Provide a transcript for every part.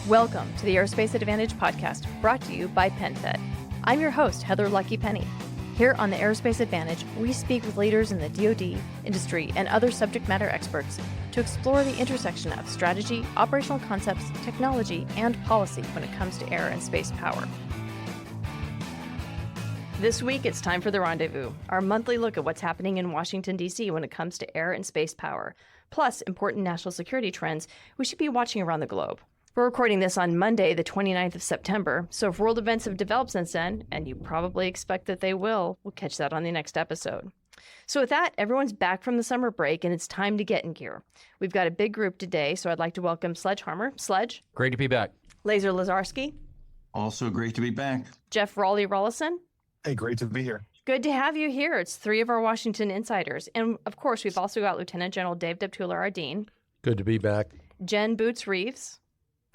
Welcome to the Aerospace Advantage podcast, brought to you by PenFed. I'm your host, Heather Lucky Penney. Here on the Aerospace Advantage, we speak with leaders in the DoD, industry, and other subject matter experts to explore the intersection of strategy, operational concepts, technology, and policy when it comes to air and space power. This week, it's time for the Rendezvous, our monthly look at what's happening in Washington, D.C. when it comes to air and space power, plus important national security trends we should be watching around the globe. We're recording this on Monday, the 29th of September, so if world events have developed since then, and you probably expect that they will, we'll catch that on the next episode. So with that, everyone's back from the summer break, and it's time to get in gear. We've got a big group today, so I'd like to welcome Sledge. Sledge. Great to be back. Lazer Lazarski. Also great to be back. Jeff Rowlison. Hey, great to be here. Good to have you here. It's three of our Washington insiders. And of course, we've also got Lieutenant General Dave Deptula, our Dean. Good to be back. Jen Boots Reeves.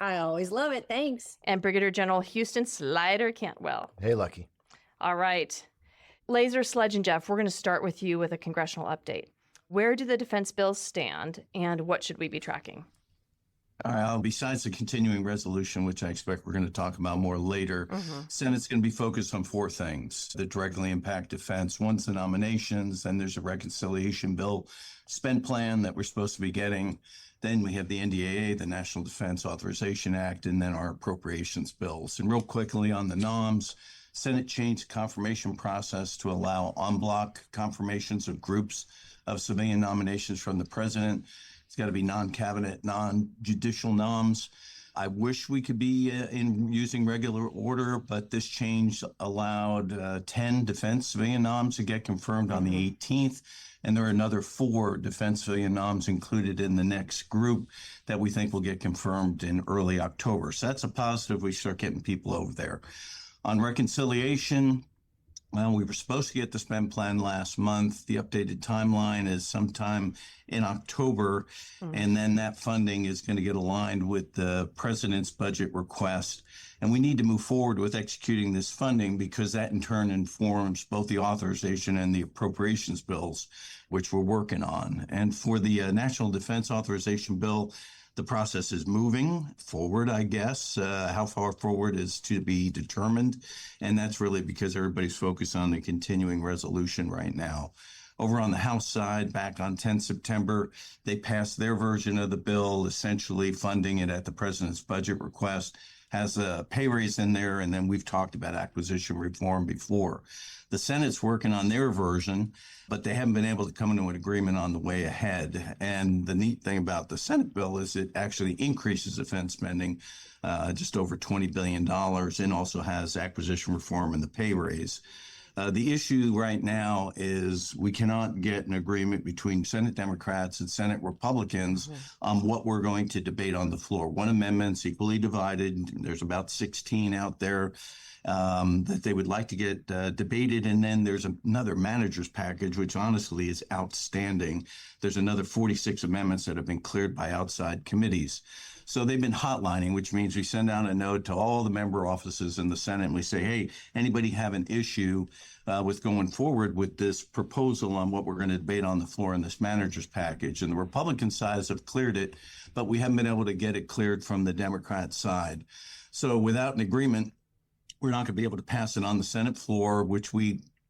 I always love it. Thanks. And Brigadier General Houston Slider Cantwell. Hey, Lucky. All right. Lazer, Sledge, and Jeff, we're going to start with you with a congressional update. Where do the defense bills stand, and what should we be tracking? Besides the continuing resolution, which I expect we're going to talk about more later, Senate's going to be focused on four things that directly impact defense. One's the nominations, then there's a reconciliation bill spend plan that we're supposed to be getting. Then we have the NDAA, the National Defense Authorization Act, and then our appropriations bills. And real quickly on the noms, Senate changed the confirmation process to allow en bloc confirmations of groups of civilian nominations from the president. It's got to be non-cabinet, non-judicial noms. I wish we could be in using regular order, but this change allowed 10 defense civilian noms to get confirmed on the 18th. And there are another 4 defense civilian noms included in the next group that we think will get confirmed in early October. So that's a positive. We start getting people over there. On reconciliation, well, we were supposed to get the spend plan last month. The updated timeline is sometime in October, and then that funding is going to get aligned with the president's budget request. And we need to move forward with executing this funding because that in turn informs both the authorization and the appropriations bills, which we're working on. And for the National Defense Authorization Bill, the process is moving forward, I guess. How far forward is to be determined. And that's really because everybody's focused on the continuing resolution right now. Over on the House side, back on 10 September, they passed their version of the bill, essentially funding it at the president's budget request, has a pay raise in there, and then we've talked about acquisition reform before. The Senate's working on their version, but they haven't been able to come into an agreement on the way ahead. And the neat thing about the Senate bill is it actually increases defense spending just over $20 billion and also has acquisition reform and the pay raise. The issue right now is we cannot get an agreement between Senate Democrats and Senate Republicans on what we're going to debate on the floor. One amendment's equally divided. There's about 16 out there that they would like to get debated. And then there's another manager's package, which honestly is outstanding. There's another 46 amendments that have been cleared by outside committees. So they've been hotlining, which means we send out a note to all the member offices in the Senate and we say, hey, anybody have an issue with going forward with this proposal on what we're going to debate on the floor in this manager's package? And the Republican sides have cleared it, but we haven't been able to get it cleared from the Democrat side. So without an agreement, we're not going to be able to pass it on the Senate floor, which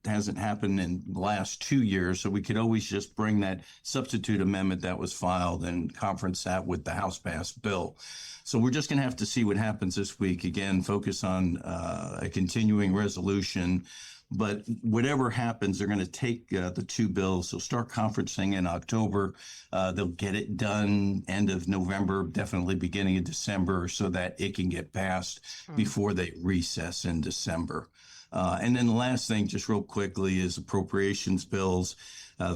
hasn't happened in the last 2 years. So we could always just bring that substitute amendment that was filed and conference that with the House passed bill. So we're just going to have to see what happens this week. Again, focus on a continuing resolution. But whatever happens, they're going to take the 2 bills. They'll start conferencing in October. They'll get it done end of November, definitely beginning of December, so that it can get passed before they recess in December. And then the last thing, just real quickly, is appropriations bills.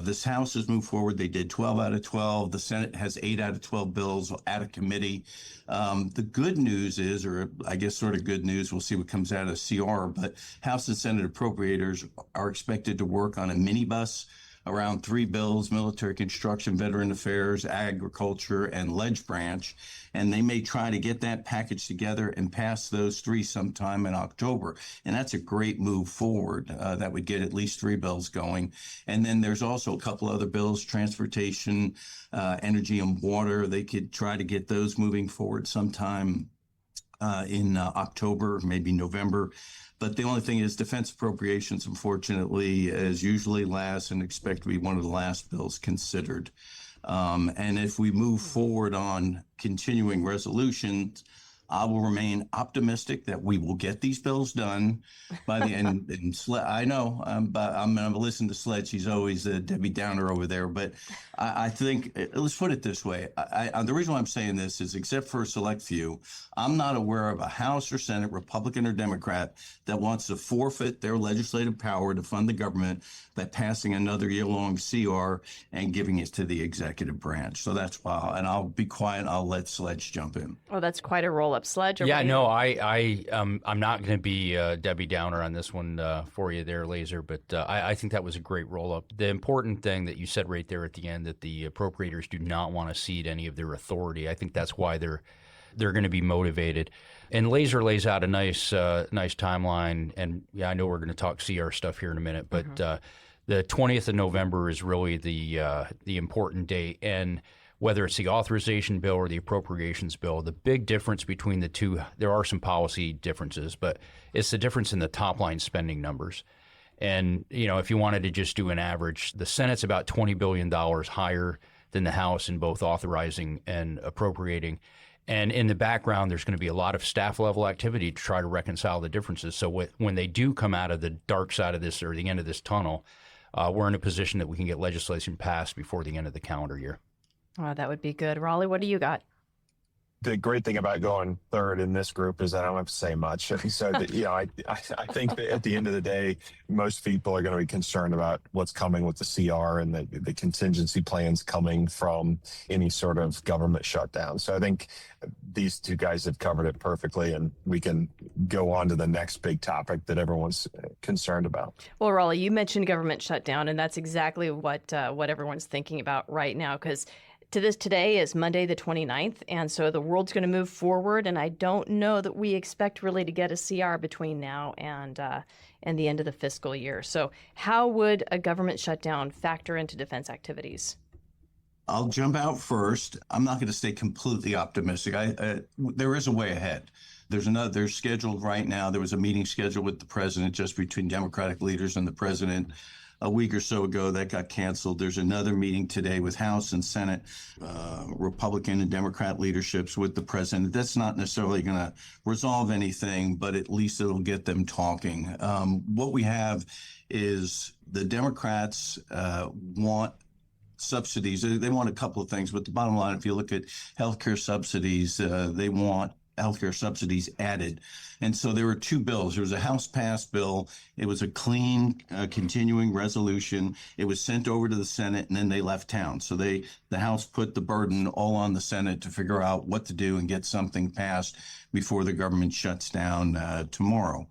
This House has moved forward. They did 12 out of 12. The Senate has 8 out of 12 bills out of committee. The good news is, or I guess sort of good news, we'll see what comes out of CR, but House and Senate appropriators are expected to work on a minibus around 3 bills: military construction, veteran affairs, agriculture, and ledge branch. And they may try to get that package together and pass those 3 sometime in October. And that's a great move forward. That would get at least 3 bills going. And then there's also a couple other bills: transportation, energy and water. They could try to get those moving forward sometime in October, maybe November. But the only thing is defense appropriations, unfortunately, is usually last and expect to be one of the last bills considered. And if we move forward on continuing resolutions, I will remain optimistic that we will get these bills done by the end. I know, but I'm going to listen to Sledge. He's always a Debbie Downer over there. But I think, let's put it this way. The reason why I'm saying this is, except for a select few, I'm not aware of a House or Senate, Republican or Democrat, that wants to forfeit their legislative power to fund the government by passing another year-long CR and giving it to the executive branch. So that's why, and I'll be quiet. I'll let Sledge jump in. Oh, that's quite a roll-up, Sledge. Yeah, no, I'm not going to be Debbie Downer on this one for you there, Lazer, but I think that was a great roll-up. The important thing that you said right there at the end, that the appropriators do not want to cede any of their authority, I think that's why they're going to be motivated. And Lazer lays out a nice timeline, and yeah, I know we're going to talk CR stuff here in a minute, but the 20th of November is really the important date, and whether it's the authorization bill or the appropriations bill, the big difference between the two, there are some policy differences, but it's the difference in the top line spending numbers. And, if you wanted to just do an average, the Senate's about $20 billion higher than the House in both authorizing and appropriating. And in the background, there's going to be a lot of staff level activity to try to reconcile the differences. So when they do come out of the dark side of this or the end of this tunnel, we're in a position that we can get legislation passed before the end of the calendar year. Oh, that would be good. Raleigh, what do you got? The great thing about going third in this group is I don't have to say much. So, I think that at the end of the day, most people are going to be concerned about what's coming with the CR and the contingency plans coming from any sort of government shutdown. So I think these two guys have covered it perfectly, and we can go on to the next big topic that everyone's concerned about. Well, Raleigh, you mentioned government shutdown, and that's exactly what everyone's thinking about right now, because today is Monday the 29th, and so the world's going to move forward, and I don't know that we expect really to get a CR between now and the end of the fiscal year. So how would a government shutdown factor into defense activities? I'll jump out first. I'm not going to stay completely optimistic. There is a way ahead. There's scheduled right now. There was a meeting scheduled with the president, just between Democratic leaders and the president, a week or so ago. That got canceled. There's another meeting today with House and Senate, Republican and Democrat leaderships with the president. That's not necessarily going to resolve anything, but at least it'll get them talking. What we have is the Democrats want subsidies. They want a couple of things, but the bottom line, if you look at healthcare subsidies, they want healthcare subsidies added. And so there were two bills. There was a House-passed bill. It was a clean, continuing resolution. It was sent over to the Senate, and then they left town. So the House put the burden all on the Senate to figure out what to do and get something passed before the government shuts down tomorrow.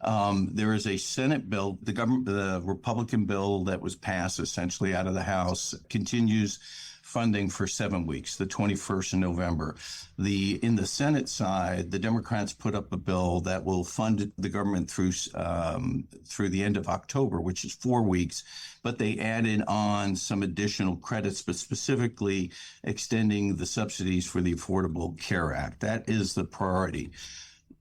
There is a Senate bill, the Republican bill that was passed essentially out of the House, continues funding for 7 weeks, the 21st of November. In the Senate side, the Democrats put up a bill that will fund the government through the end of October, which is 4 weeks, but they added on some additional credits, but specifically extending the subsidies for the Affordable Care Act. That is the priority.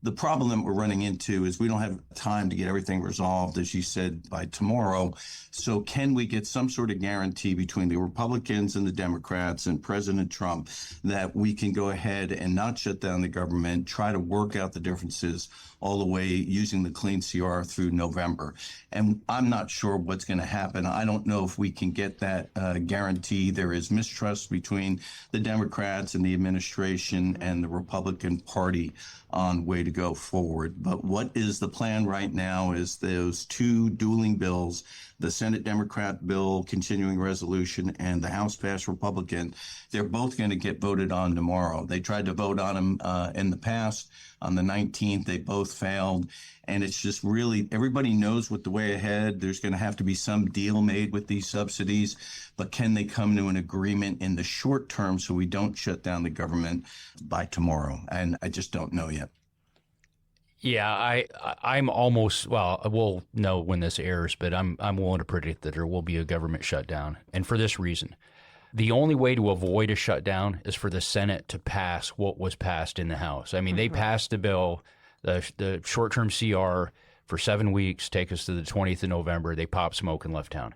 The problem that we're running into is we don't have time to get everything resolved, as you said, by tomorrow. So can we get some sort of guarantee between the Republicans and the Democrats and President Trump that we can go ahead and not shut down the government, try to work out the differences all the way using the clean CR through November? And I'm not sure what's going to happen. I don't know if we can get that guarantee. There is mistrust between the Democrats and the administration and the Republican Party on way to go forward. But what is the plan right now is those two dueling bills, the Senate Democrat bill, continuing resolution, and the House passed Republican. They're both going to get voted on tomorrow. They tried to vote on them in the past. On the 19th, they both failed. And it's just really, everybody knows what the way ahead. There's going to have to be some deal made with these subsidies. But can they come to an agreement in the short term so we don't shut down the government by tomorrow? And I just don't know yet. Yeah, I'm almost, well, we'll know when this airs, but I'm willing to predict that there will be a government shutdown. And for this reason, The only way to avoid a shutdown is for the Senate to pass what was passed in the House. I mean, they passed a bill, the short-term CR for 7 weeks, take us to the 20th of November. They popped smoke and left town.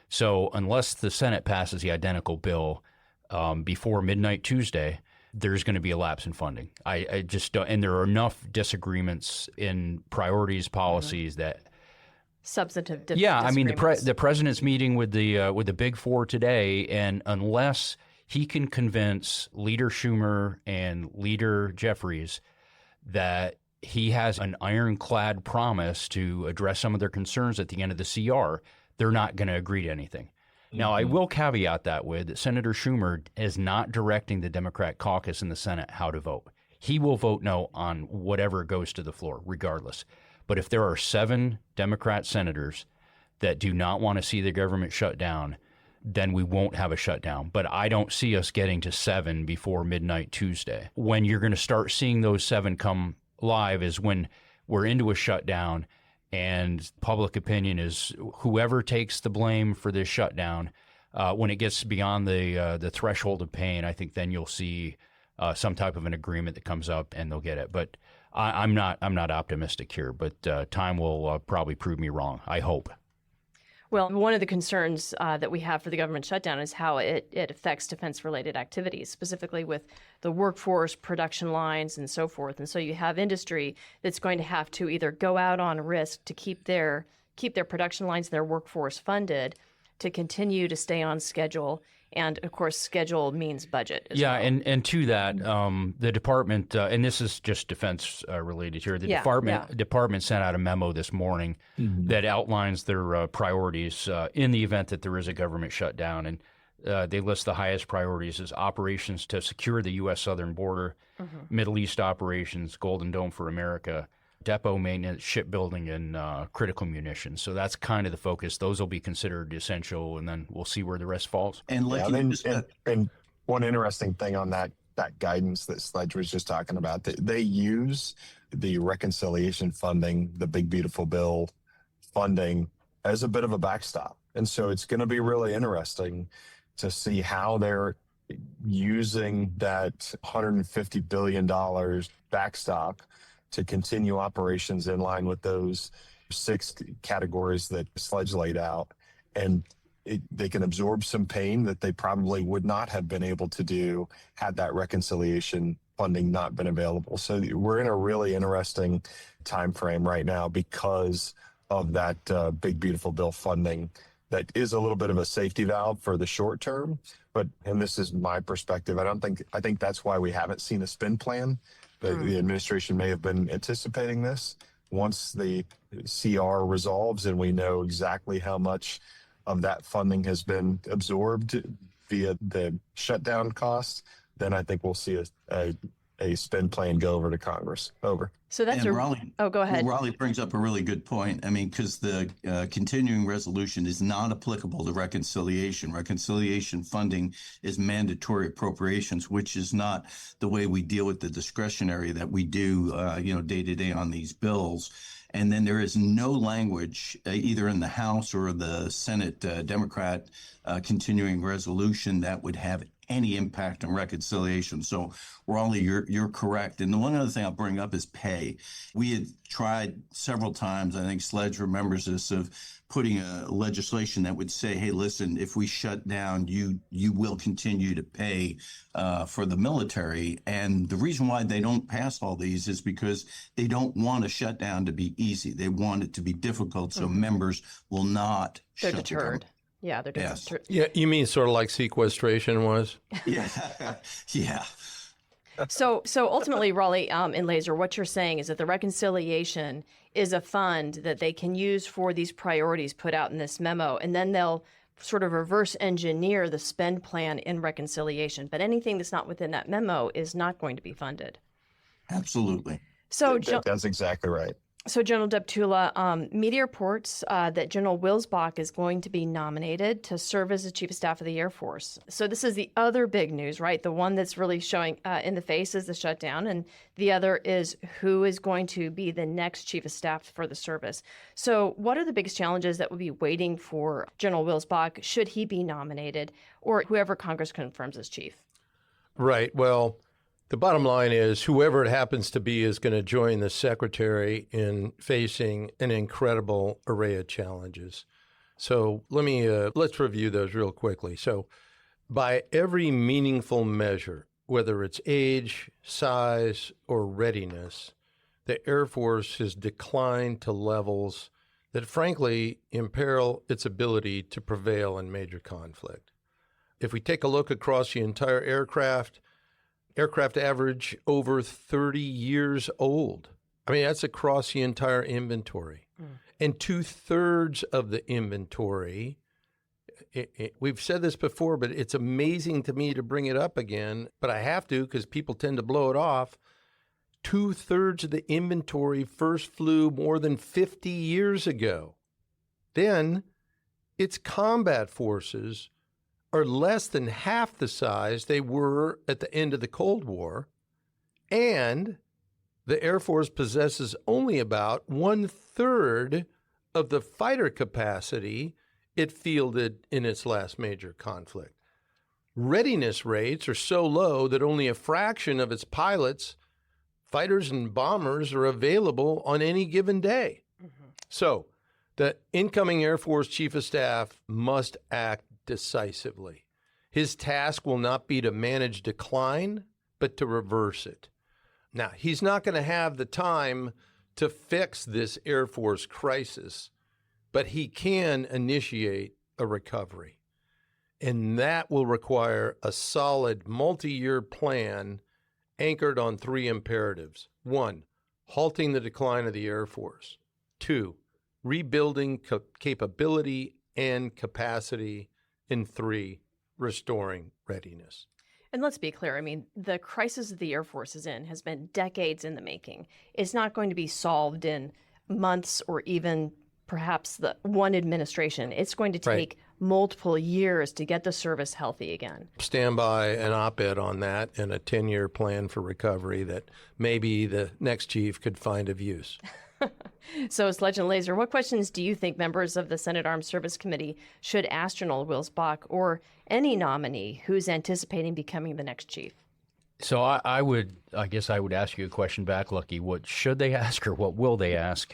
So unless the Senate passes the identical bill before midnight Tuesday, there's going to be a lapse in funding. I just don't, and there are enough disagreements in priorities, policies that Substantive I mean, disagreements. the president's meeting with the Big Four today, and unless he can convince Leader Schumer and Leader Jeffries that he has an ironclad promise to address some of their concerns at the end of the CR, they're not going to agree to anything. Now, I will caveat that with that Senator Schumer is not directing the Democrat caucus in the Senate how to vote. He will vote no on whatever goes to the floor, regardless. But if there are 7 Democrat senators that do not want to see the government shut down, then we won't have a shutdown. But I don't see us getting to 7 before midnight Tuesday. When you're going to start seeing those 7 come live is when we're into a shutdown and public opinion is whoever takes the blame for this shutdown. When it gets beyond the threshold of pain, I think then you'll see some type of an agreement that comes up and they'll get it. But I'm not optimistic here, but time will probably prove me wrong, I hope. Well, one of the concerns that we have for the government shutdown is how it affects defense-related activities, specifically with the workforce, production lines, and so forth. And so you have industry that's going to have to either go out on risk to keep their production lines, their workforce funded, to continue to stay on schedule. And of course, schedule means budget as well. And to that, the department, and this is just defense related here, the department sent out a memo this morning that outlines their priorities in the event that there is a government shutdown. And they list the highest priorities as operations to secure the U.S. southern border, Middle East operations, Golden Dome for America, depot maintenance, shipbuilding, and critical munitions. So that's kind of the focus. Those will be considered essential, and then we'll see where the rest falls. And like and one interesting thing on that guidance that Sledge was just talking about, they use the reconciliation funding, the big beautiful bill funding, as a bit of a backstop. And so it's going to be really interesting to see how they're using that $150 billion backstop to continue operations in line with those 6 categories that Sledge laid out. And they can absorb some pain that they probably would not have been able to do had that reconciliation funding not been available. So we're in a really interesting time frame right now because of that big, beautiful bill funding that is a little bit of a safety valve for the short term. But, and this is my perspective, I think that's why we haven't seen a spend plan. The administration may have been anticipating this. Once the CR resolves and we know exactly how much of that funding has been absorbed via the shutdown costs, then I think we'll see a spend plan go over to Congress. Over. So that's Raleigh, go ahead. Raleigh brings up a really good point. I mean, because the continuing resolution is not applicable to reconciliation. Reconciliation funding is mandatory appropriations, which is not the way we deal with the discretionary that we do, day to day on these bills. And then there is no language either in the House or the Senate Democrat continuing resolution that would have any impact on reconciliation. So, Raleigh, you're correct. And the one other thing I'll bring up is pay. We had tried several times, I think Sledge remembers this, of putting a legislation that would say, hey, listen, if we shut down, you will continue to pay for the military. And the reason why they don't pass all these is because they don't want a shutdown to be easy. They want it to be difficult so members will not They're shut deterred. down. Yeah, they're deterred. Yeah, you mean sort of like sequestration was? Yeah. Yeah. So ultimately, Raleigh and Lazer, what you're saying is that the reconciliation is a fund that they can use for these priorities put out in this memo, and then they'll sort of reverse engineer the spend plan in reconciliation. But anything that's not within that memo is not going to be funded. Absolutely. So That's exactly right. So, General Deptula, media reports that General Wilsbach is going to be nominated to serve as the Chief of Staff of the Air Force. So this is the other big news, right? The one that's really showing in the face is the shutdown, and the other is who is going to be the next Chief of Staff for the service. So what are the biggest challenges that will be waiting for General Wilsbach should he be nominated, or whoever Congress confirms as chief? Right. Well, the bottom line is whoever it happens to be is going to join the secretary in facing an incredible array of challenges. So let's review those real quickly. So by every meaningful measure, whether it's age, size, or readiness, the Air Force has declined to levels that frankly imperil its ability to prevail in major conflict. If we take a look across the entire aircraft average over 30 years old. I mean, that's across the entire inventory. And 2/3 of the inventory, we've said this before, but it's amazing to me to bring it up again, but I have to because people tend to blow it off. 2/3 of the inventory first flew more than 50 years ago. Then its combat forces are less than half the size they were at the end of the Cold War, and the Air Force possesses only about 1/3 of the fighter capacity it fielded in its last major conflict. Readiness rates are so low that only a fraction of its pilots, fighters and bombers, are available on any given day. So the incoming Air Force Chief of Staff must act decisively. His task will not be to manage decline, but to reverse it. Now, he's not going to have the time to fix this Air Force crisis, but he can initiate a recovery. And that will require a solid multi-year plan anchored on 3 imperatives. 1, halting the decline of the Air Force. 2, rebuilding capability and capacity. And 3, restoring readiness. And let's be clear, I mean, the crisis that the Air Force is in has been decades in the making. It's not going to be solved in months or even perhaps the one administration. It's going to take multiple years to get the service healthy again. Stand by an op-ed on that and a 10-year plan for recovery that maybe the next chief could find of use. So, Sledge and Lazer, what questions do you think members of the Senate Armed Service Committee should ask General Wilsbach or any nominee who's anticipating becoming the next chief? So I guess I would ask you a question back, Lucky. What should they ask or what will they ask?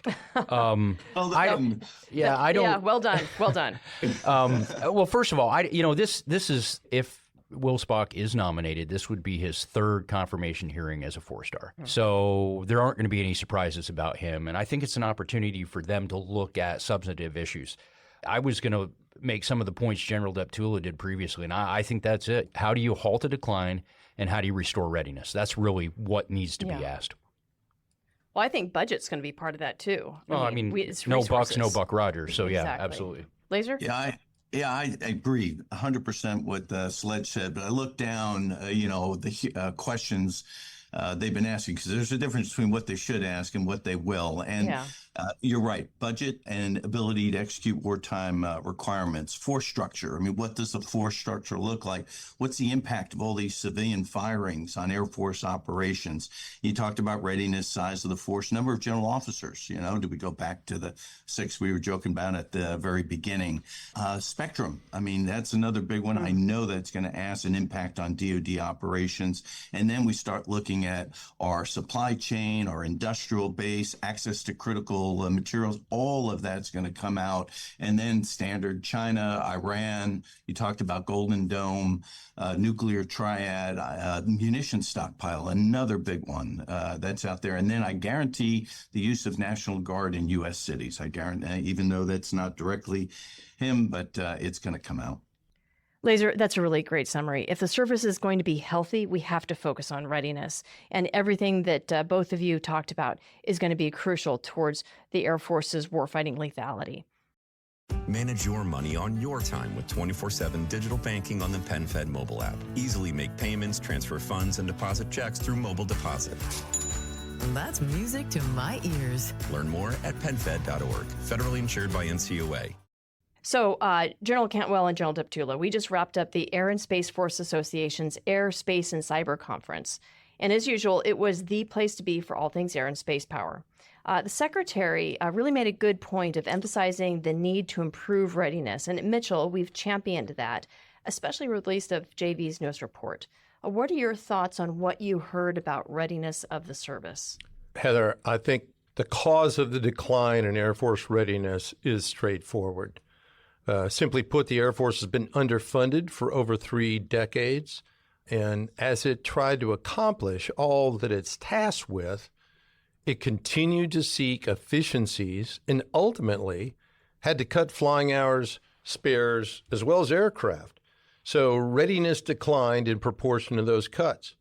Yeah, well done. Well done. Well, first of all, this is, if Wilsbach is nominated, this would be his 3rd confirmation hearing as a 4-star. So there aren't going to be any surprises about him. And I think it's an opportunity for them to look at substantive issues. I was going to make some of the points General Deptula did previously, and I think that's it. How do you halt a decline, and how do you restore readiness? That's really what needs to be asked. Well, I think budget's going to be part of that, too. I mean it's no resources. bucks, no buck Rogers. So, Exactly. yeah, absolutely. Lazer? Yeah, I agree 100% what Sledge said. But I look down, the questions they've been asking, because there's a difference between what they should ask and what they will. And you're right, budget and ability to execute wartime requirements, force structure. I mean, what does the force structure look like? What's the impact of all these civilian firings on Air Force operations? You talked about readiness, size of the force, number of general officers. Do we go back to the 6 we were joking about at the very beginning? Spectrum. I mean, that's another big one. I know that's going to ask an impact on DoD operations. And then we start looking at our supply chain, our industrial base, access to critical materials. All of that's going to come out. And then standard China, Iran. You talked about Golden Dome, nuclear triad, munition stockpile, another big one that's out there. And then I guarantee the use of National Guard in U.S. cities. I guarantee, even though that's not directly him, but it's going to come out. Lazer, that's a really great summary. If the service is going to be healthy, we have to focus on readiness. And everything that both of you talked about is going to be crucial towards the Air Force's warfighting lethality. Manage your money on your time with 24/7 digital banking on the PenFed mobile app. Easily make payments, transfer funds, and deposit checks through mobile deposit. That's music to my ears. Learn more at PennFed.org. Federally insured by NCOA. So, General Cantwell and General Deptula, we just wrapped up the Air and Space Force Association's Air, Space, and Cyber Conference. And as usual, it was the place to be for all things air and space power. The Secretary really made a good point of emphasizing the need to improve readiness. And at Mitchell, we've championed that, especially release of JV's newest report. What are your thoughts on what you heard about readiness of the service? Heather, I think the cause of the decline in Air Force readiness is straightforward. Simply put, the Air Force has been underfunded for over 3 decades. And as it tried to accomplish all that it's tasked with, it continued to seek efficiencies and ultimately had to cut flying hours, spares, as well as aircraft. So readiness declined in proportion to those cuts.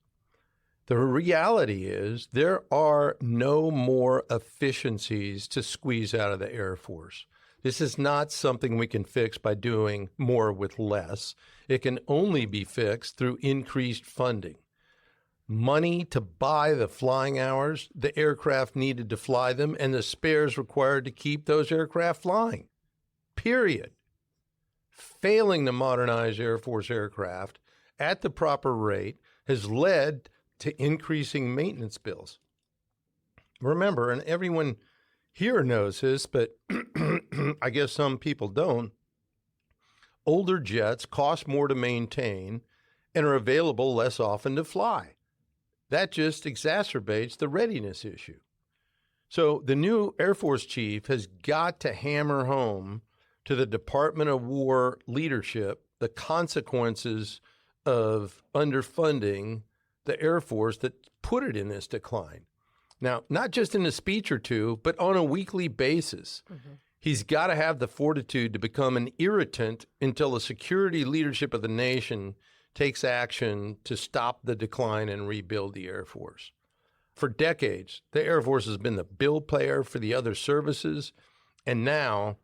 The reality is there are no more efficiencies to squeeze out of the Air Force. This is not something we can fix by doing more with less. It can only be fixed through increased funding. Money to buy the flying hours, the aircraft needed to fly them, and the spares required to keep those aircraft flying. Period. Failing to modernize Air Force aircraft at the proper rate has led to increasing maintenance bills. Remember, and everyone here knows this, but I guess some people don't, older jets cost more to maintain and are available less often to fly. That just exacerbates the readiness issue. So the new Air Force chief has got to hammer home to the Department of War leadership the consequences of underfunding the Air Force that put it in this decline. Now, not just in a speech or two, but on a weekly basis. Mm-hmm. He's got to have the fortitude to become an irritant until the security leadership of the nation takes action to stop the decline and rebuild the Air Force. For decades, the Air Force has been the bill payer for the other services, and now,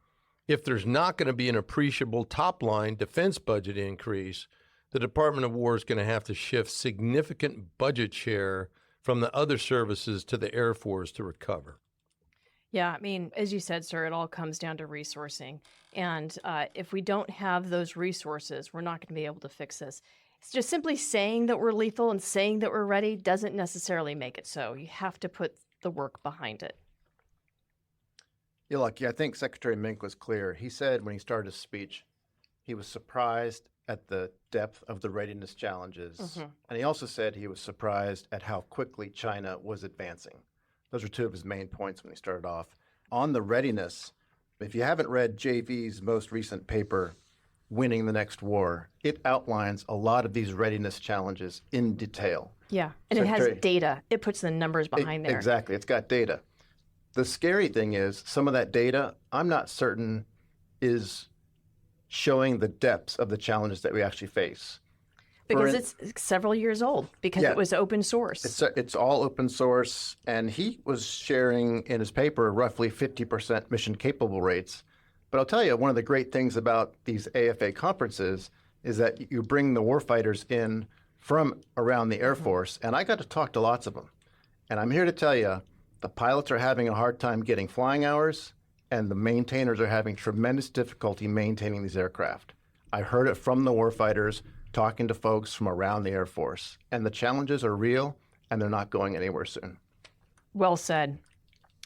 if there's not going to be an appreciable top-line defense budget increase, the Department of War is going to have to shift significant budget share from the other services to the Air Force to recover. Yeah, I mean, as you said, sir, it all comes down to resourcing. And if we don't have those resources, we're not going to be able to fix this. It's just simply saying that we're lethal and saying that we're ready doesn't necessarily make it so. You have to put the work behind it. Yeah, look, I think Secretary Mink was clear. He said when he started his speech, he was surprised at the depth of the readiness challenges. Mm-hmm. And he also said he was surprised at how quickly China was advancing. Those are 2 of his main points when he started off. On the readiness, if you haven't read JV's most recent paper, Winning the Next War, it outlines a lot of these readiness challenges in detail. Yeah, and it has data. It puts the numbers behind there. Exactly, it's got data. The scary thing is some of that data, I'm not certain is showing the depths of the challenges that we actually face. Because it's several years old, because it was open source. It's all open source, and he was sharing in his paper roughly 50% mission capable rates. But I'll tell you, one of the great things about these AFA conferences is that you bring the warfighters in from around the Air Force, and I got to talk to lots of them. And I'm here to tell you, the pilots are having a hard time getting flying hours, and the maintainers are having tremendous difficulty maintaining these aircraft. I heard it from the warfighters talking to folks from around the Air Force, and the challenges are real, and they're not going anywhere soon. Well said.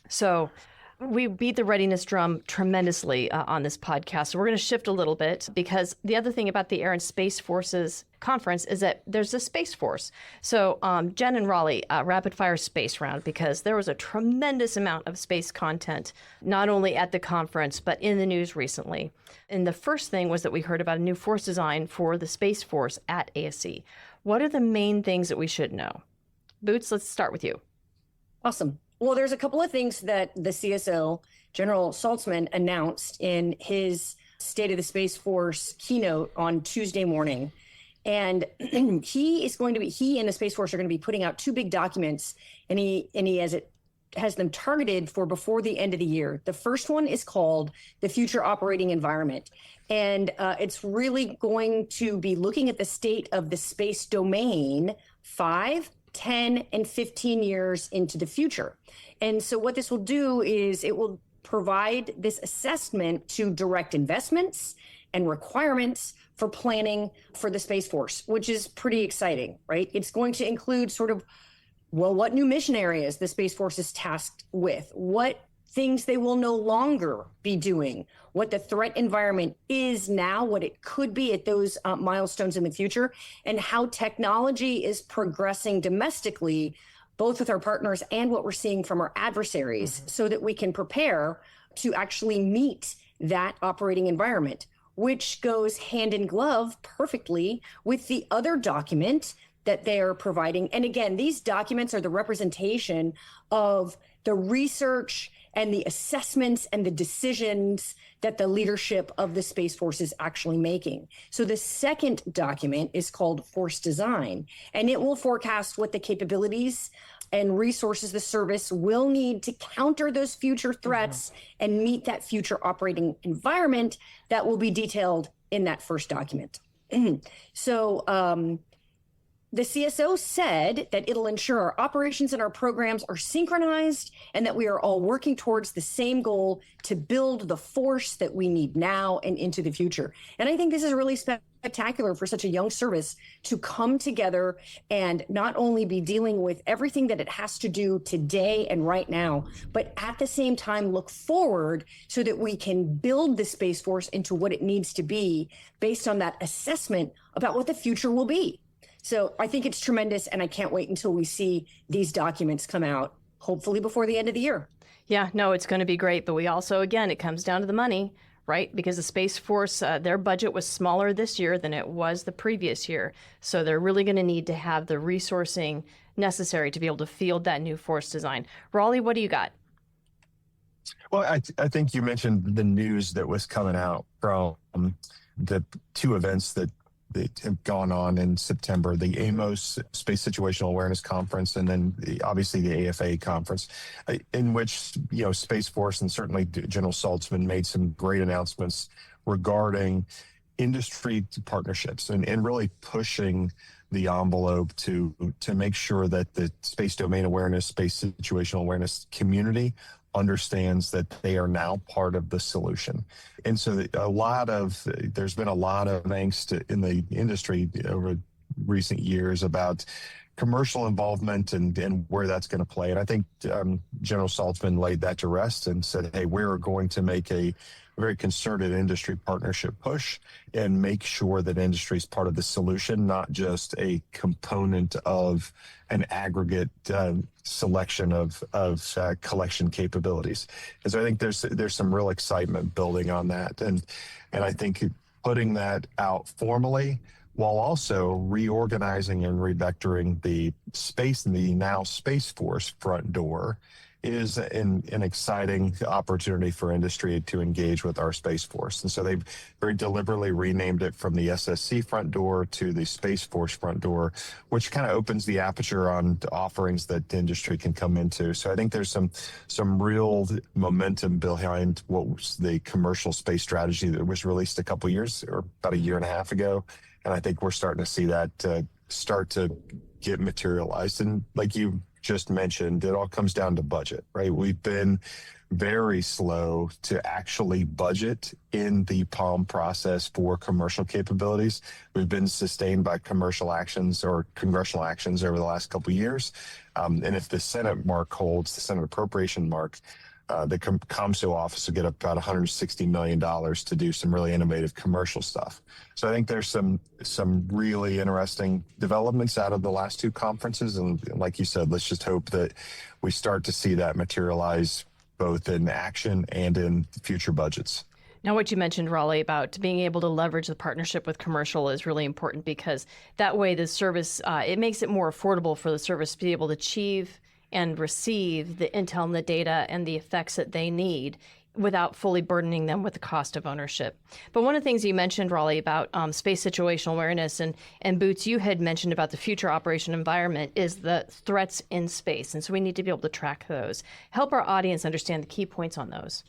So we beat the readiness drum tremendously on this podcast. So we're going to shift a little bit, because the other thing about the Air and Space Forces conference is that there's a Space Force. So Jen and Raleigh, rapid fire space round, because there was a tremendous amount of space content, not only at the conference, but in the news recently. And the first thing was that we heard about a new force design for the Space Force at ASC. What are the main things that we should know? Boots, let's start with you. Awesome. Well, there's a couple of things that the CSO, General Saltzman, announced in his State of the Space Force keynote on Tuesday morning. And he and the Space Force are going to be putting out 2 big documents, and he has them targeted for before the end of the year. The first one is called The Future Operating Environment. And it's really going to be looking at the state of the space domain 5, 10 and 15 years into the future. And so what this will do is it will provide this assessment to direct investments and requirements for planning for the Space Force, which is pretty exciting, right? It's going to include sort of, well, what new mission areas the Space Force is tasked with, what things they will no longer be doing, what the threat environment is now, what it could be at those milestones in the future, and how technology is progressing domestically, both with our partners and what we're seeing from our adversaries, so that we can prepare to actually meet that operating environment, which goes hand in glove perfectly with the other document that they are providing. And again, these documents are the representation of the research and the assessments and the decisions that the leadership of the Space Force is actually making. So the second document is called Force Design, and it will forecast what the capabilities and resources the service will need to counter those future threats and meet that future operating environment that will be detailed in that first document. So the CSO said that it'll ensure our operations and our programs are synchronized and that we are all working towards the same goal to build the force that we need now and into the future. And I think this is really spectacular for such a young service to come together and not only be dealing with everything that it has to do today and right now, but at the same time look forward so that we can build the Space Force into what it needs to be based on that assessment about what the future will be. So I think it's tremendous, and I can't wait until we see these documents come out, hopefully before the end of the year. Yeah, no, it's going to be great. But we also, again, it comes down to the money, right? Because the Space Force, their budget was smaller this year than it was the previous year. So they're really going to need to have the resourcing necessary to be able to field that new force design. Raleigh, what do you got? Well, I think you mentioned the news that was coming out from the two events that have gone on in September, the AMOS Space Situational Awareness Conference, and then obviously the AFA conference, in which, Space Force and certainly General Saltzman made some great announcements regarding industry partnerships and really pushing the envelope to make sure that the space domain awareness, space situational awareness community understands that they are now part of the solution. And so there's been a lot of angst in the industry over recent years about commercial involvement and where that's going to play. And I think General Saltzman laid that to rest and said, hey, we're going to make a very concerted industry partnership push and make sure that industry is part of the solution, not just a component of an aggregate selection of collection capabilities. And so I think there's some real excitement building on that. And I think putting that out formally while also reorganizing and revectoring the space in the now Space Force front door is an exciting opportunity for industry to engage with our Space Force. And so they've very deliberately renamed it from the SSC front door to the Space Force front door, which kind of opens the aperture on offerings that industry can come into. So I think there's some real momentum behind what was the commercial space strategy that was released a couple years or about a year and a half ago. And I think we're starting to see that start to get materialized. And like you just mentioned, it all comes down to budget, right? We've been very slow to actually budget in the POM process for commercial capabilities. We've been sustained by commercial actions or congressional actions over the last couple of years. And if the Senate mark holds, the Senate appropriation mark, the ComSo office will get about $160 million to do some really innovative commercial stuff. So I think there's some really interesting developments out of the last two conferences. And like you said, let's just hope that we start to see that materialize both in action and in future budgets. Now, what you mentioned, Raleigh, about being able to leverage the partnership with commercial is really important because that way the service, it makes it more affordable for the service to be able to achieve and receive the intel and the data and the effects that they need without fully burdening them with the cost of ownership. But one of the things you mentioned, Raleigh, about space situational awareness, and Boots, you had mentioned about the future operation environment, is the threats in space. And so we need to be able to track those. Help our audience understand the key points on those.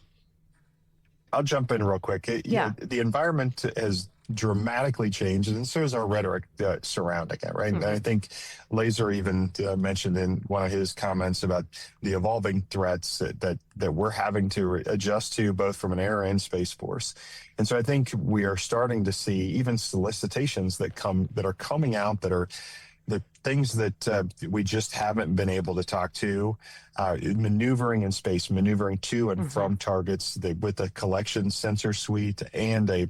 I'll jump in real quick. The environment has dramatically changed, and so is our rhetoric surrounding it, right? And I think Lazer even mentioned in one of his comments about the evolving threats that we're having to adjust to, both from an air and space force. And so I think we are starting to see even solicitations that are coming out that are the things that we just haven't been able to talk to, maneuvering in space, maneuvering to and from targets with a collection sensor suite and a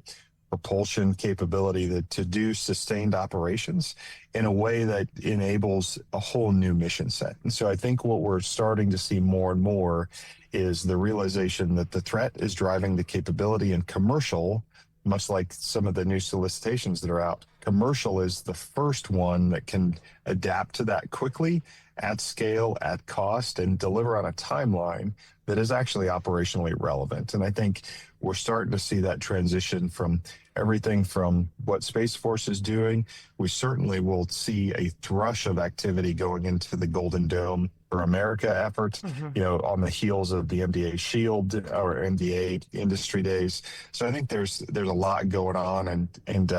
propulsion capability to do sustained operations in a way that enables a whole new mission set. And so I think what we're starting to see more and more is the realization that the threat is driving the capability, and commercial, much like some of the new solicitations that are out, commercial is the first one that can adapt to that quickly, at scale, at cost, and deliver on a timeline that is actually operationally relevant. And I think we're starting to see that transition from everything from what Space Force is doing. We certainly will see a thrush of activity going into the Golden Dome for America effort, on the heels of the MDA Shield or MDA Industry Days. So I think there's a lot going on, and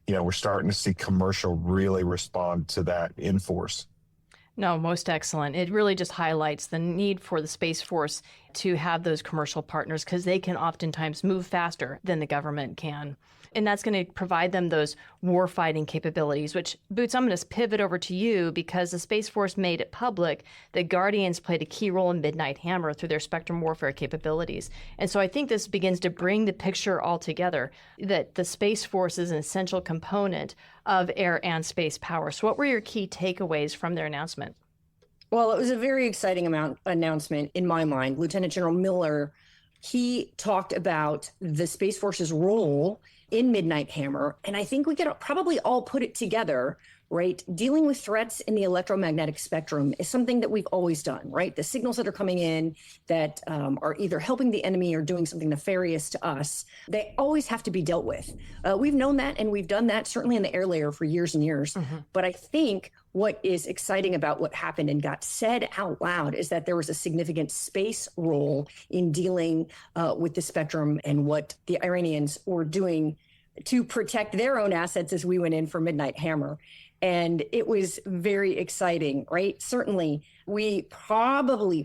we're starting to see commercial really respond to that in force. No, most excellent. It really just highlights the need for the Space Force to have those commercial partners, because they can oftentimes move faster than the government can. And that's going to provide them those warfighting capabilities, which, Boots, I'm going to pivot over to you, because the Space Force made it public that Guardians played a key role in Midnight Hammer through their spectrum warfare capabilities. And so I think this begins to bring the picture all together, that the Space Force is an essential component of air and space power. So what were your key takeaways from their announcement? Well, it was a very exciting announcement in my mind. Lieutenant General Miller, he talked about the Space Force's role in Midnight Hammer, and I think we could probably all put it together, right? Dealing with threats in the electromagnetic spectrum is something that we've always done, right? The signals that are coming in that are either helping the enemy or doing something nefarious to us, they always have to be dealt with. We've known that, and we've done that certainly in the air layer for years and years. But I think what is exciting about what happened and got said out loud is that there was a significant space role in dealing with the spectrum and what the Iranians were doing to protect their own assets as we went in for Midnight Hammer. And it was very exciting, right? Certainly, we probably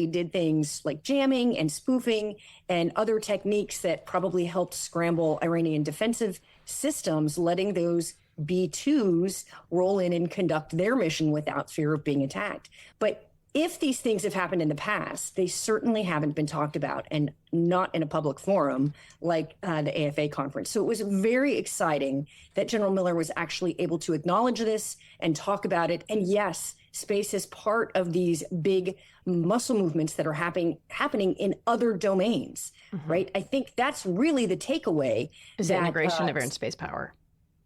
did things like jamming and spoofing and other techniques that probably helped scramble Iranian defensive systems, letting those B-2s roll in and conduct their mission without fear of being attacked. But if these things have happened in the past, they certainly haven't been talked about, and not in a public forum like the AFA conference. So it was very exciting that General Miller was actually able to acknowledge this and talk about it. And yes, space is part of these big muscle movements that are happening in other domains, right? I think that's really the takeaway. Is the integration of air and space power.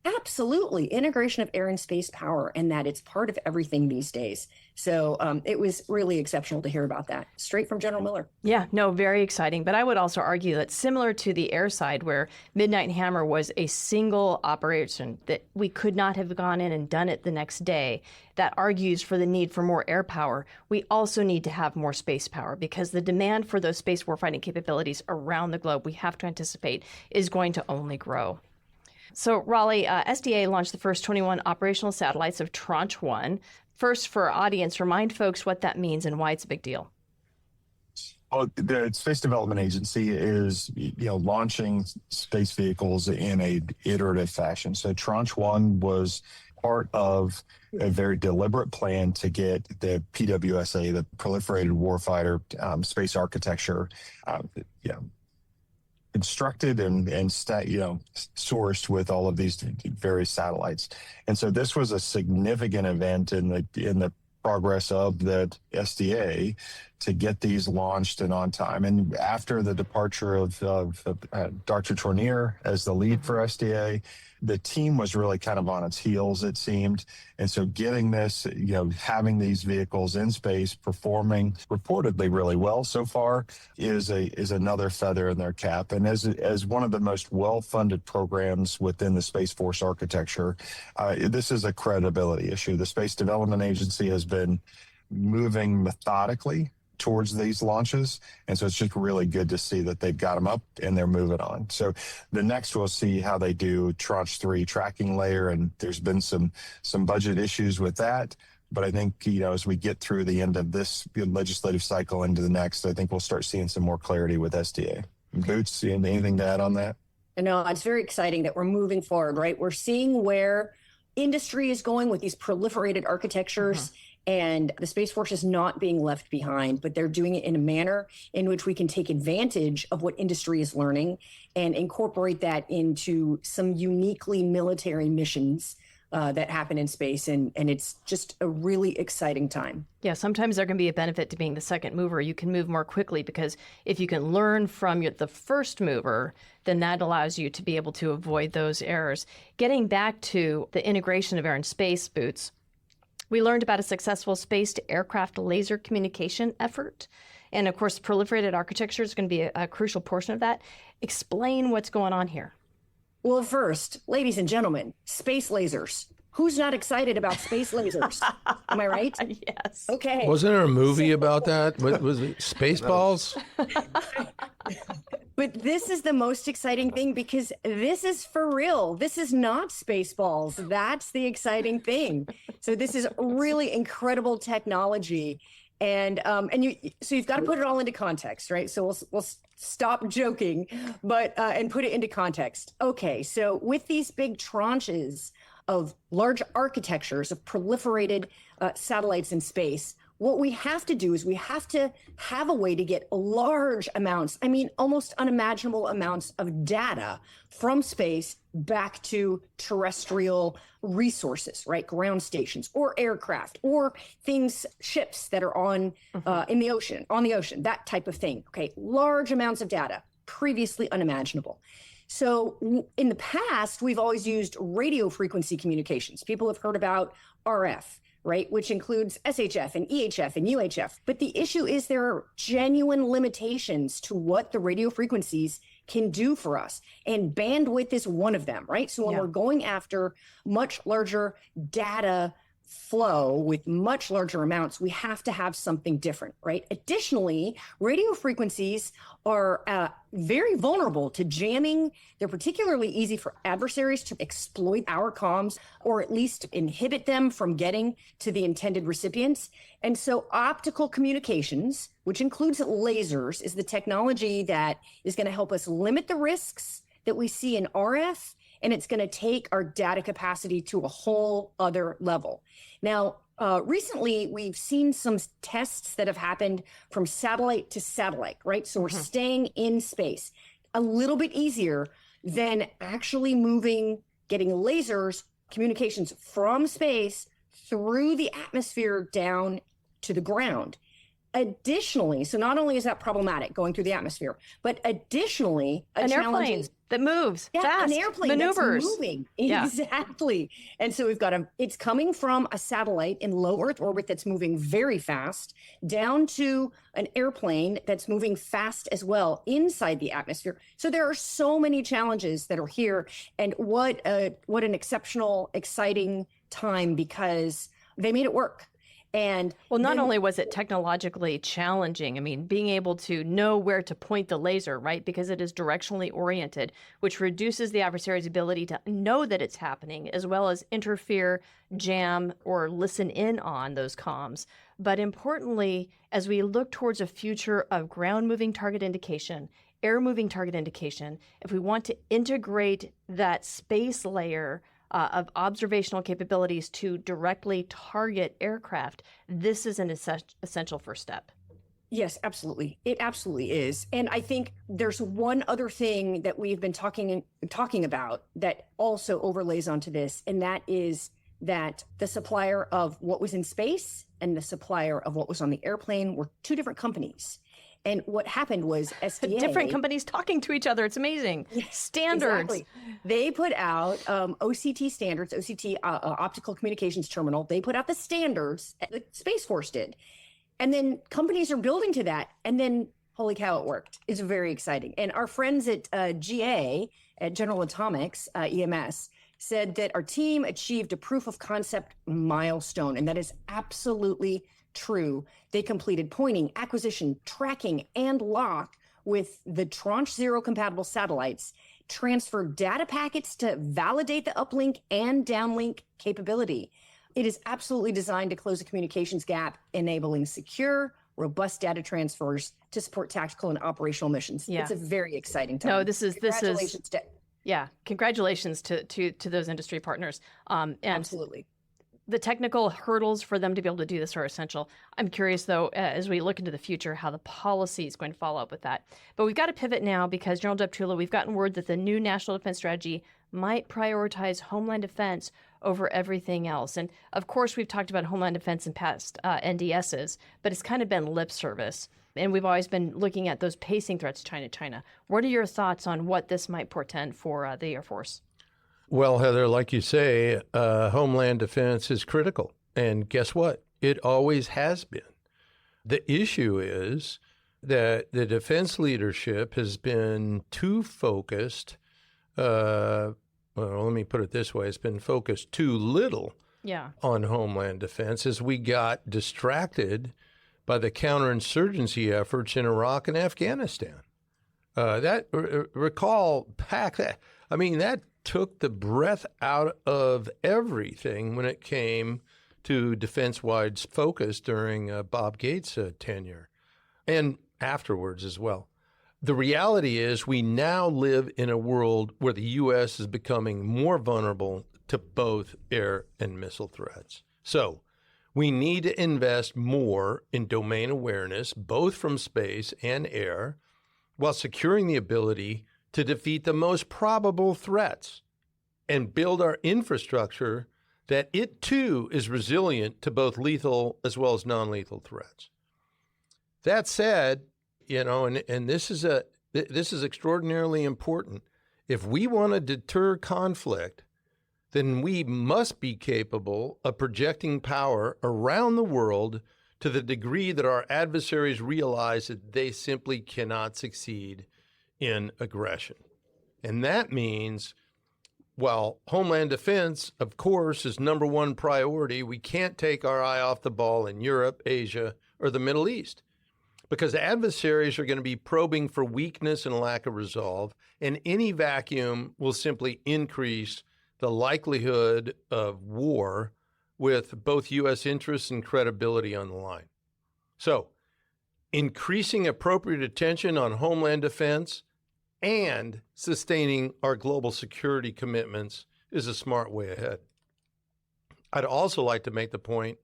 Absolutely. Integration of air and space power, and that it's part of everything these days. So it was really exceptional to hear about that straight from General Miller. Yeah, no, very exciting. But I would also argue that similar to the air side, where Midnight Hammer was a single operation that we could not have gone in and done it the next day, that argues for the need for more air power. We also need to have more space power, because the demand for those space warfighting capabilities around the globe, we have to anticipate, is going to only grow. So, Raleigh, SDA launched the first 21 operational satellites of Tranche 1. First, for our audience, remind folks what that means and why it's a big deal. Well, the Space Development Agency is, launching space vehicles in a iterative fashion. So Tranche 1 was part of a very deliberate plan to get the PWSA, the Proliferated Warfighter Space Architecture, constructed and sourced with all of these various satellites. And so this was a significant event in the progress of the SDA to get these launched and on time. And after the departure of Dr. Tournier as the lead for SDA, the team was really kind of on its heels, it seemed. And so getting this, having these vehicles in space performing reportedly really well so far is another feather in their cap. And as one of the most well-funded programs within the Space Force architecture, this is a credibility issue. The Space Development Agency has been moving methodically towards these launches. And so it's just really good to see that they've got them up and they're moving on. So the next we'll see how they do Tranche 3 tracking layer. And there's been some budget issues with that. But I think, as we get through the end of this legislative cycle into the next, I think we'll start seeing some more clarity with SDA. Boots, anything to add on that? No, it's very exciting that we're moving forward, right? We're seeing where industry is going with these proliferated architectures, and the Space Force is not being left behind, but they're doing it in a manner in which we can take advantage of what industry is learning and incorporate that into some uniquely military missions that happen in space. And it's just a really exciting time. Yeah, sometimes there can be a benefit to being the second mover. You can move more quickly because if you can learn from the first mover, then that allows you to be able to avoid those errors. Getting back to the integration of air and space, Boots, we learned about a successful space-to-aircraft laser communication effort. And of course, proliferated architecture is going to be a crucial portion of that. Explain what's going on here. Well, first, ladies and gentlemen, space lasers. Who's not excited about space lasers? Am I right? Yes. Okay. Wasn't there a movie about that? What was it? Spaceballs? But this is the most exciting thing because this is for real. This is not Spaceballs. That's the exciting thing. So this is really incredible technology. And you've got to put it all into context, right? So we'll stop joking, but and put it into context. Okay, so with these big tranches of large architectures of proliferated satellites in space, what we have to do is we have to have a way to get large amounts, almost unimaginable amounts of data from space back to terrestrial resources, right? Ground stations or aircraft or ships that are on on the ocean, that type of thing. Okay, large amounts of data, previously unimaginable. So in the past, we've always used radio frequency communications. People have heard about RF, right, which includes SHF and EHF and UHF. But the issue is there are genuine limitations to what the radio frequencies can do for us. And bandwidth is one of them, right? So when we're going after much larger data flow with much larger amounts, we have to have something different, right? Additionally, radio frequencies are very vulnerable to jamming. They're particularly easy for adversaries to exploit our comms or at least inhibit them from getting to the intended recipients. And so optical communications, which includes lasers, is the technology that is going to help us limit the risks that we see in RF, and it's going to take our data capacity to a whole other level. Now, recently, we've seen some tests that have happened from satellite to satellite, right? So we're staying in space. A little bit easier than actually getting lasers, communications from space through the atmosphere down to the ground. Additionally, so not only is that problematic going through the atmosphere, but additionally, an airplane that moves fast, an airplane maneuvers. That's moving. Exactly. And so we've got it's coming from a satellite in low Earth orbit that's moving very fast down to an airplane that's moving fast as well inside the atmosphere. So there are so many challenges that are here, and what an exceptional, exciting time because they made it work. And not only was it technologically challenging, being able to know where to point the laser, right? Because it is directionally oriented, which reduces the adversary's ability to know that it's happening, as well as interfere, jam, or listen in on those comms. But importantly, as we look towards a future of ground moving target indication, air moving target indication, if we want to integrate that space layer of observational capabilities to directly target aircraft, this is an essential first step. Yes, absolutely. It absolutely is. And I think there's one other thing that we've been talking about that also overlays onto this, and that is that the supplier of what was in space and the supplier of what was on the airplane were two different companies. And what happened was SDA... Different companies talking to each other. It's amazing. Yes, standards. Exactly. They put out OCT standards, Optical Communications Terminal. They put out the standards, the Space Force did. And then companies are building to that. And then, holy cow, it worked. It's very exciting. And our friends at GA, at General Atomics, EMS, said that our team achieved a proof of concept milestone. And that is absolutely true. They completed pointing, acquisition, tracking, and lock with the Tranche 0 compatible satellites, transferred data packets to validate the uplink and downlink capability. It is absolutely designed to close a communications gap, enabling secure, robust data transfers to support tactical and operational missions. Yeah. It's a very exciting time. No, this is Congratulations to yeah. Congratulations to those industry partners. And absolutely. the technical hurdles for them to be able to do this are essential. I'm curious, though, as we look into the future, how the policy is going to follow up with that. But we've got to pivot now because, General Deptula, we've gotten word that the new National Defense Strategy might prioritize Homeland Defense over everything else. And, of course, we've talked about Homeland Defense in past NDSs, but it's kind of been lip service. And we've always been looking at those pacing threats, China. What are your thoughts on what this might portend for the Air Force? Well, Heather, like you say, Homeland Defense is critical. And guess what? It always has been. The issue is that the defense leadership has been too focused. Well, let me put it this way. It's been focused too little on Homeland Defense as we got distracted by the counterinsurgency efforts in Iraq and Afghanistan. Recall back that, that took the breath out of everything when it came to defense-wide focus during Bob Gates' tenure and afterwards as well. The reality is we now live in a world where the U.S. is becoming more vulnerable to both air and missile threats. So we need to invest more in domain awareness, both from space and air, while securing the ability to defeat the most probable threats and build our infrastructure that it too is resilient to both lethal as well as non-lethal threats. That said, and this is extraordinarily important. If we want to deter conflict, then we must be capable of projecting power around the world to the degree that our adversaries realize that they simply cannot succeed in aggression. And that means, while Homeland Defense, of course, is number one priority, we can't take our eye off the ball in Europe, Asia, or the Middle East, because adversaries are going to be probing for weakness and lack of resolve, and any vacuum will simply increase the likelihood of war with both U.S. interests and credibility on the line. So, increasing appropriate attention on Homeland Defense and sustaining our global security commitments is a smart way ahead. I'd also like to make the point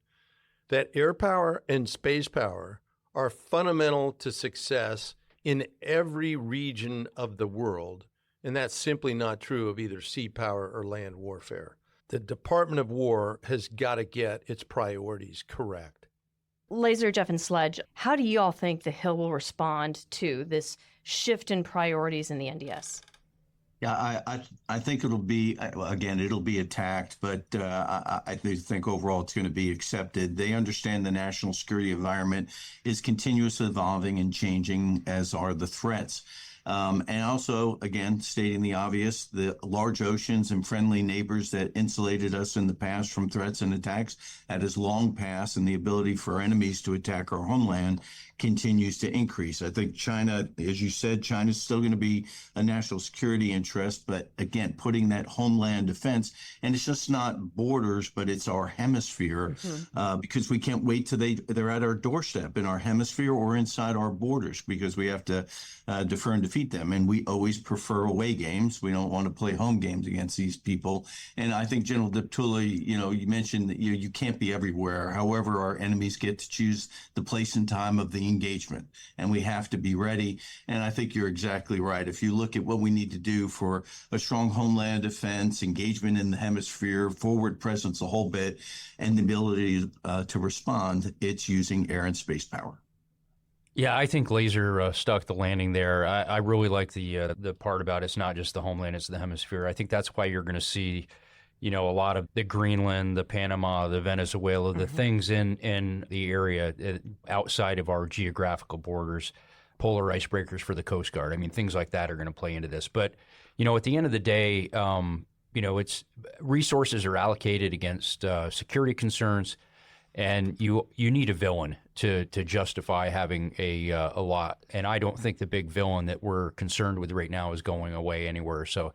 that air power and space power are fundamental to success in every region of the world, and that's simply not true of either sea power or land warfare. The Department of War has got to get its priorities correct. Lazer, Jeff, and Sledge, how do you all think the Hill will respond to this shift in priorities in the NDS? Yeah, I think it'll be attacked, but I think overall it's going to be accepted. They understand the national security environment is continuously evolving and changing, as are the threats. And also, again, stating the obvious, the large oceans and friendly neighbors that insulated us in the past from threats and attacks, that has long passed, and the ability for enemies to attack our homeland continues to increase. I think China, as you said, China's still going to be a national security interest, but again, putting that homeland defense, and it's just not borders, but it's our hemisphere, because we can't wait till they're at our doorstep in our hemisphere or inside our borders, because we have to defer and defeat them. And we always prefer away games. We don't want to play home games against these people. And I think General Deptula, you mentioned that you can't be everywhere. However, our enemies get to choose the place and time of the engagement, and we have to be ready. And I think you're exactly right. If you look at what we need to do for a strong homeland defense, engagement in the hemisphere, forward presence, a whole bit, and the ability to respond, it's using air and space power. Yeah, I think Lazer stuck the landing there. I really like the part about it's not just the homeland, it's the hemisphere. I think that's why you're going to see, a lot of the Greenland, the Panama, the Venezuela, the things in the area outside of our geographical borders, polar icebreakers for the Coast Guard. I mean, things like that are going to play into this. But, at the end of the day, it's resources are allocated against security concerns. And you need a villain to justify having a lot. And I don't think the big villain that we're concerned with right now is going away anywhere. So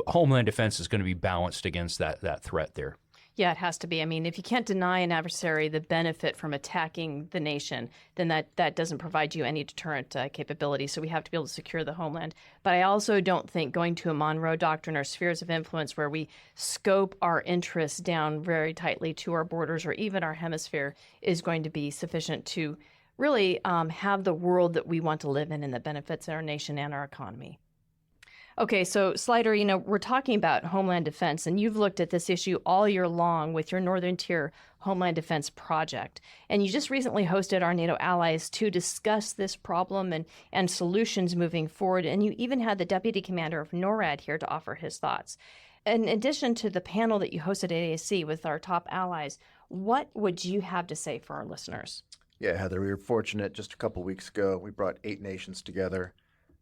Homeland Defense is going to be balanced against that threat there. Yeah, it has to be. I mean, if you can't deny an adversary the benefit from attacking the nation, then that doesn't provide you any deterrent capability. So we have to be able to secure the homeland. But I also don't think going to a Monroe Doctrine or spheres of influence where we scope our interests down very tightly to our borders or even our hemisphere is going to be sufficient to really have the world that we want to live in and that benefits our nation and our economy. Okay, so Slider, we're talking about Homeland Defense, and you've looked at this issue all year long with your Northern Tier Homeland Defense project. And you just recently hosted our NATO allies to discuss this problem and solutions moving forward. And you even had the Deputy Commander of NORAD here to offer his thoughts. In addition to the panel that you hosted at AAC with our top allies, what would you have to say for our listeners? Yeah, Heather, we were fortunate just a couple weeks ago. We brought 8 nations together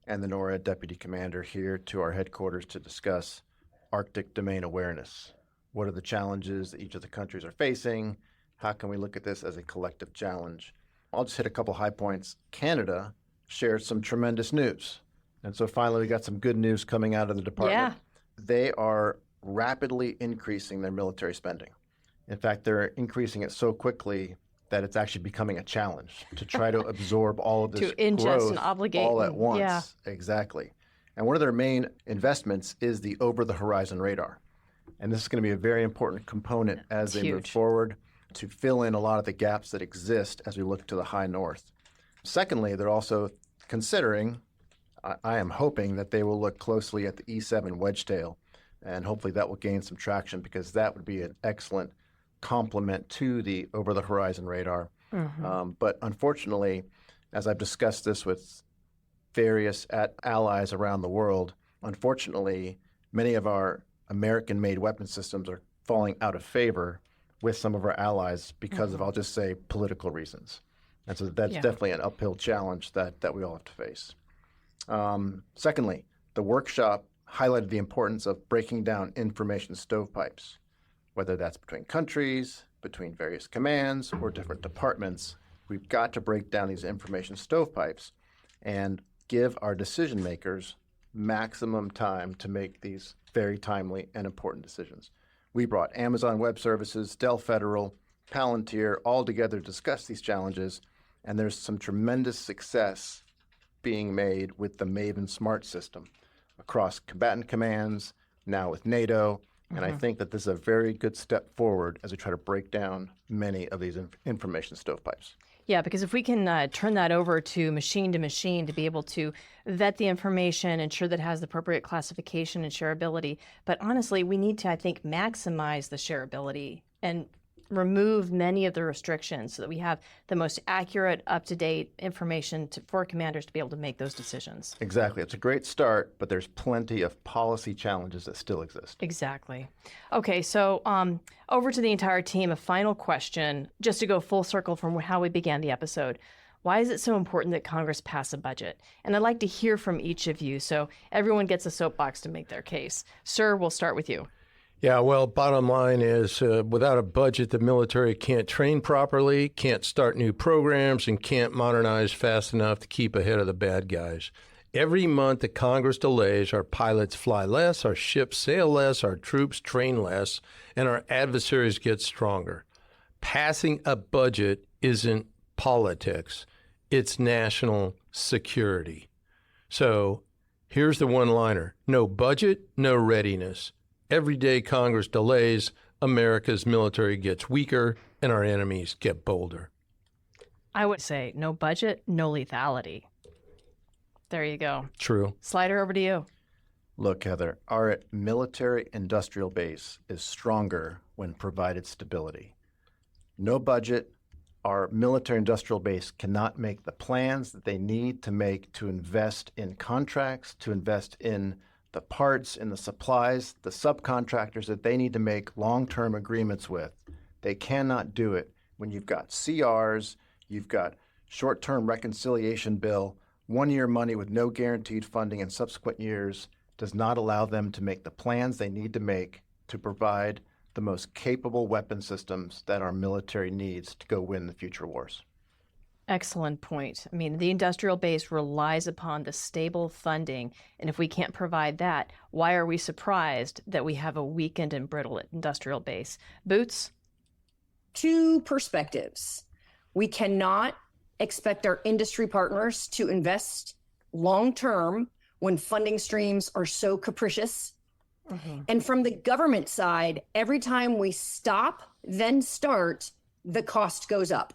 and the NORAD Deputy Commander here to our headquarters to discuss Arctic domain awareness. What are the challenges that each of the countries are facing? How can we look at this as a collective challenge? I'll just hit a couple high points. Canada shared some tremendous news. And so finally we got some good news coming out of the department. Yeah. They are rapidly increasing their military spending. In fact, they're increasing it so quickly that it's actually becoming a challenge to try to absorb all of this to ingest growth and obligate all at once. Yeah. Exactly. And one of their main investments is the over-the-horizon radar. And this is going to be a very important component as they move forward to fill in a lot of the gaps that exist as we look to the high north. Secondly, they're also considering, I am hoping that they will look closely at the E-7 Wedgetail, and hopefully that will gain some traction because that would be an excellent complement to the over-the-horizon radar. Mm-hmm. But unfortunately, as I've discussed this with various allies around the world, unfortunately, many of our American-made weapon systems are falling out of favor with some of our allies because of, I'll just say, political reasons. And so that's definitely an uphill challenge that we all have to face. Secondly, the workshop highlighted the importance of breaking down information stovepipes, whether that's between countries, between various commands, or different departments. We've got to break down these information stovepipes and give our decision makers maximum time to make these very timely and important decisions. We brought Amazon Web Services, Dell Federal, Palantir all together to discuss these challenges, and there's some tremendous success being made with the Maven Smart system across combatant commands, now with NATO. And I think that this is a very good step forward as we try to break down many of these information stovepipes. Yeah, because if we can turn that over to machine to be able to vet the information, ensure that it has the appropriate classification and shareability. But honestly, we need to, I think, maximize the shareability and remove many of the restrictions so that we have the most accurate, up-to-date information for commanders to be able to make those decisions. Exactly. It's a great start, but there's plenty of policy challenges that still exist. Exactly. Okay, so over to the entire team, a final question, just to go full circle from how we began the episode. Why is it so important that Congress pass a budget? And I'd like to hear from each of you, so everyone gets a soapbox to make their case. Sir, we'll start with you. Yeah, well, bottom line is without a budget, the military can't train properly, can't start new programs, and can't modernize fast enough to keep ahead of the bad guys. Every month that Congress delays, our pilots fly less, our ships sail less, our troops train less, and our adversaries get stronger. Passing a budget isn't politics. It's national security. So here's the one-liner. No budget, no readiness. Every day Congress delays, America's military gets weaker and our enemies get bolder. I would say no budget, no lethality. There you go. True. Slider, over to you. Look, Heather, our military industrial base is stronger when provided stability. No budget, our military industrial base cannot make the plans that they need to make to invest in contracts, to invest in the parts and the supplies, the subcontractors that they need to make long-term agreements with. They cannot do it when you've got CRs, you've got short-term reconciliation bill, 1-year money with no guaranteed funding in subsequent years does not allow them to make the plans they need to make to provide the most capable weapon systems that our military needs to go win the future wars. Excellent point. I mean, the industrial base relies upon the stable funding, and if we can't provide that, why are we surprised that we have a weakened and brittle industrial base? Boots? Two perspectives. We cannot expect our industry partners to invest long-term when funding streams are so capricious. Mm-hmm. And from the government side, every time we stop, then start, the cost goes up.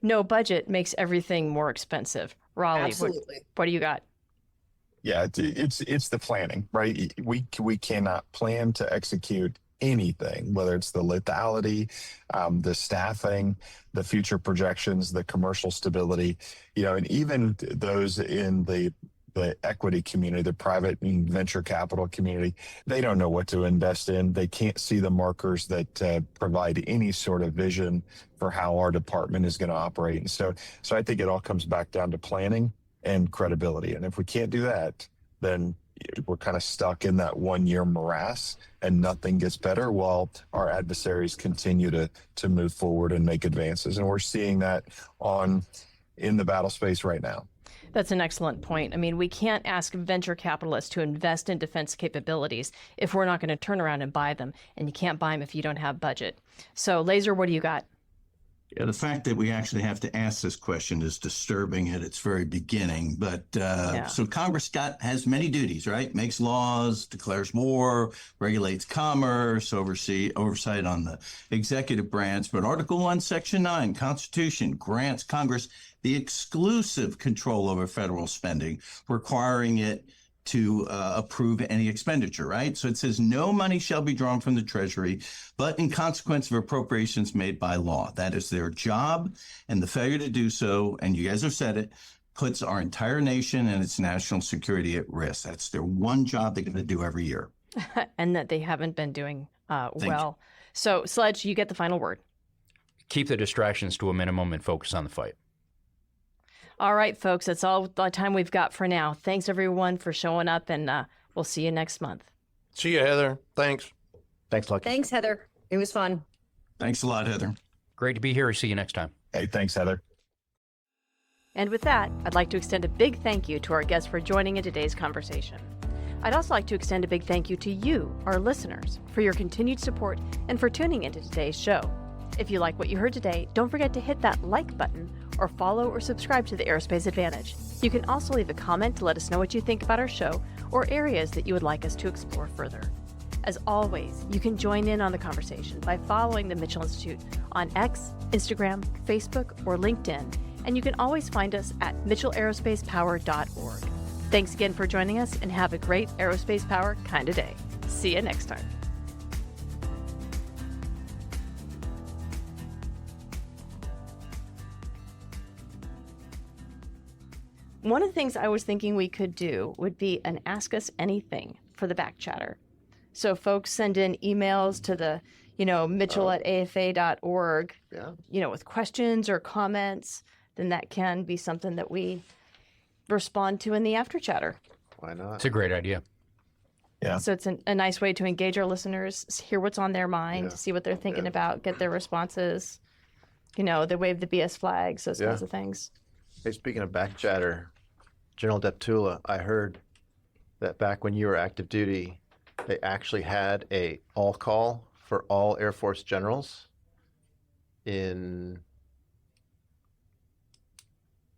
No budget makes everything more expensive. Raleigh, what do you got? Yeah, it's the planning, right? We cannot plan to execute anything, whether it's the lethality, the staffing, the future projections, the commercial stability, and even those in the equity community, the private and venture capital community, they don't know what to invest in. They can't see the markers that provide any sort of vision for how our department is going to operate. And so I think it all comes back down to planning and credibility. And if we can't do that, then we're kind of stuck in that 1 year morass and nothing gets better while our adversaries continue to move forward and make advances. And we're seeing that in the battle space right now. That's an excellent point. I mean, we can't ask venture capitalists to invest in defense capabilities if we're not going to turn around and buy them, and you can't buy them if you don't have budget. So, Lazer, what do you got? Yeah, the fact that we actually have to ask this question is disturbing at its very beginning. But so Congress has many duties, right? Makes laws, declares war, regulates commerce, oversight on the executive branch. But Article 1, Section 9, Constitution grants Congress the exclusive control over federal spending, requiring it to approve any expenditure, right? So it says no money shall be drawn from the Treasury, but in consequence of appropriations made by law. That is their job, and the failure to do so, and you guys have said it, puts our entire nation and its national security at risk. That's their one job they're going to do every year. And that they haven't been doing well. So, Sledge, you get the final word. Keep the distractions to a minimum and focus on the fight. All right, folks, that's all the time we've got for now. Thanks, everyone, for showing up, and we'll see you next month. See you, Heather. Thanks. Thanks, Lucky. Thanks, Heather. It was fun. Thanks a lot, Heather. Great to be here. See you next time. Hey, thanks, Heather. And with that, I'd like to extend a big thank you to our guests for joining in today's conversation. I'd also like to extend a big thank you to you, our listeners, for your continued support and for tuning into today's show. If you like what you heard today, don't forget to hit that like button or follow or subscribe to the Aerospace Advantage. You can also leave a comment to let us know what you think about our show or areas that you would like us to explore further. As always, you can join in on the conversation by following the Mitchell Institute on X, Instagram, Facebook, or LinkedIn, and you can always find us at mitchellaerospacepower.org. Thanks again for joining us, and have a great Aerospace Power kind of day. See you next time. One of the things I was thinking we could do would be an Ask Us Anything for the back chatter. So folks send in emails to the, mitchell@afa.org, with questions or comments, then that can be something that we respond to in the after chatter. Why not? It's a great idea. Yeah. So it's a nice way to engage our listeners, hear what's on their mind, see what they're thinking about, get their responses. They wave the BS flags, those kinds of things. Hey, speaking of back chatter, General Deptula, I heard that back when you were active duty, they actually had a all call for all Air Force generals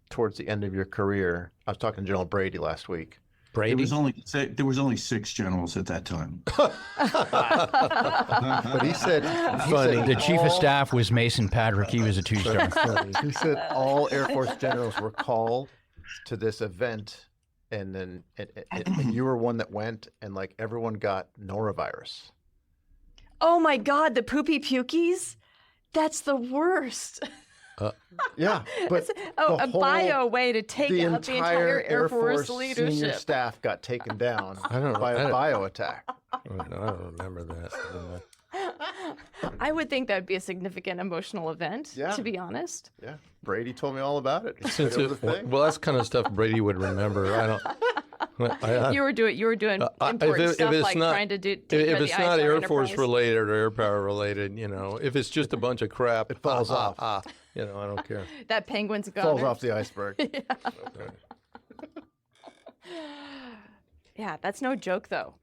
towards the end of your career. I was talking to General Brady last week. There was only 6 generals at that time. But he said the chief of staff was Mason Patrick. He was a 2-star. He said all Air Force generals were called to this event, and then and you were one that went, and everyone got norovirus. Oh my God, the poopy pukies? That's the worst. Yeah, but a bio way to take out the entire Air Force leadership. Senior staff got taken down by a bio attack. I don't remember that. I would think that would be a significant emotional event, to be honest. Yeah, Brady told me all about it. Well, that's kind of stuff Brady would remember. You were doing important stuff like trying to do. If it's not Air Force related or air power related, if it's just a bunch of crap, it falls off. I don't care. That penguin's gone. Falls off the iceberg. Yeah, that's no joke though.